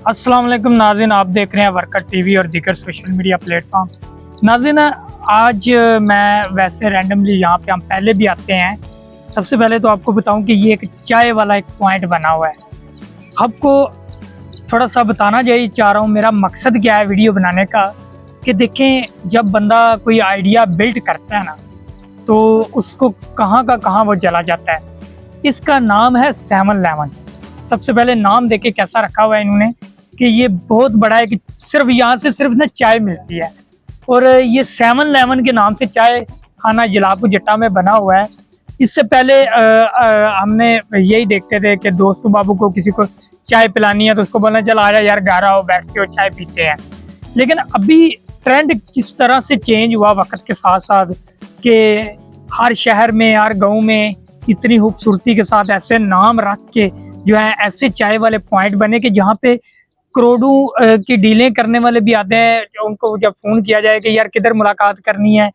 अस्सलाम वालेकुम नाज़रीन, आप देख रहे हैं वर्कर टीवी और दीगर सोशल मीडिया प्लेटफॉर्म। नाज़रीन, आज मैं वैसे रैंडमली यहाँ पे हम पहले भी आते हैं। सबसे पहले तो आपको बताऊं कि ये एक चाय वाला एक पॉइंट बना हुआ है। आपको थोड़ा सा बताना चाहिए चाह रहा हूँ मेरा मकसद क्या है वीडियो बनाने का, कि देखें जब बंदा कोई आइडिया बिल्ड करता है ना, तो उसको कहाँ का कहाँ वो चला जाता है। इसका नाम है 7-Eleven। सबसे पहले नाम देखे कैसा रखा हुआ है इन्होंने कि ये बहुत बड़ा है कि सिर्फ यहाँ से सिर्फ ना चाय मिलती है, और ये 7-Eleven के नाम से चाय खाना जलापू जट्टा में बना हुआ है। इससे पहले हमने यही देखते थे कि दोस्तों बाबू को किसी को चाय पिलानी है तो उसको बोलना चल आजा यार घर आओ बैठ के चाय पीते हैं। लेकिन अभी ट्रेंड किस तरह से चेंज हुआ वक्त के साथ साथ कि हर शहर में हर गांव में इतनी खूबसूरती के साथ ऐसे नाम रख के जो है ऐसे चाय वाले पॉइंट बने कि जहाँ पे करोड़ों की डीलें करने वाले भी आते हैं। उनको जब फ़ोन किया जाए कि यार किधर मुलाकात करनी है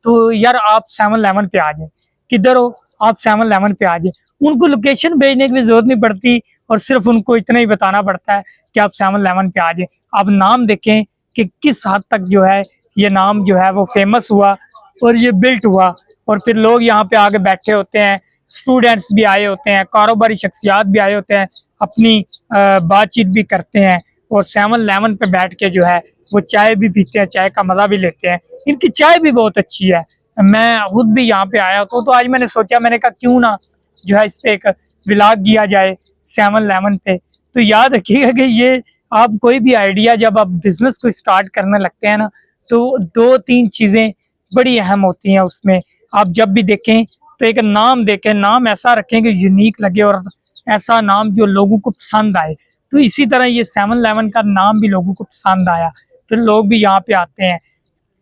तो यार आप 7-Eleven पे आ जाए, किधर हो आप 7-Eleven पे आ जाए। उनको लोकेशन भेजने की भी ज़रूरत नहीं पड़ती और सिर्फ उनको इतना ही बताना पड़ता है कि आप 7-Eleven पे आ जाए। आप नाम देखें कि किस हद तक जो है ये नाम जो है वो फेमस हुआ और ये बिल्ट हुआ, और फिर लोग यहाँ पे आके बैठे होते हैं, स्टूडेंट्स भी आए होते हैं, कारोबारी शख्सियात भी आए होते हैं, अपनी बातचीत भी करते हैं और 7-Eleven पे बैठ के जो है वो चाय भी पीते हैं, चाय का मज़ा भी लेते हैं। इनकी चाय भी बहुत अच्छी है। मैं खुद भी यहाँ पे आया तो आज मैंने सोचा, मैंने कहा क्यों ना जो है इस पर एक व्लॉग किया जाए 7-Eleven पे। तो याद रखिएगा कि ये आप कोई भी आइडिया जब आप बिजनेस को स्टार्ट करने लगते हैं ना, तो 2-3 चीज़ें बड़ी अहम होती हैं उसमें। आप जब भी देखें तो एक नाम देखें, नाम ऐसा रखें कि यूनिक लगे और ऐसा नाम जो लोगों को पसंद आए। तो इसी तरह ये 7-Eleven का नाम भी लोगों को पसंद आया, फिर लोग भी यहाँ पे आते हैं।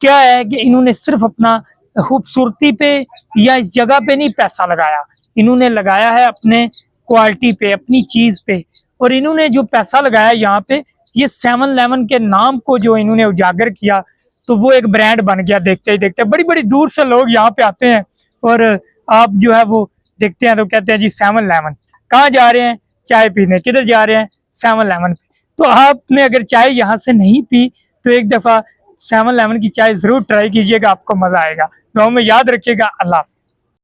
क्या है कि इन्होंने सिर्फ अपना खूबसूरती पे या इस जगह पे नहीं पैसा लगाया, इन्होंने लगाया है अपने क्वालिटी पे, अपनी चीज़ पे। और इन्होंने जो पैसा लगाया यहाँ पे, ये 7-Eleven के नाम को जो इन्होंने उजागर किया, तो वो एक ब्रांड बन गया। देखते ही देखते बड़ी बड़ी दूर से लोग यहाँ पे आते हैं और आप जो है वो देखते हैं तो कहते हैं जी 7-Eleven कहाँ जा रहे हैं, चाय पीने। किधर जा रहे हैं? 7-Eleven पे। तो आपने अगर चाय यहाँ से नहीं पी तो एक दफ़ा 7-Eleven की चाय ज़रूर ट्राई कीजिएगा, आपको मज़ा आएगा। दुआ में याद रखिएगा। अल्लाह।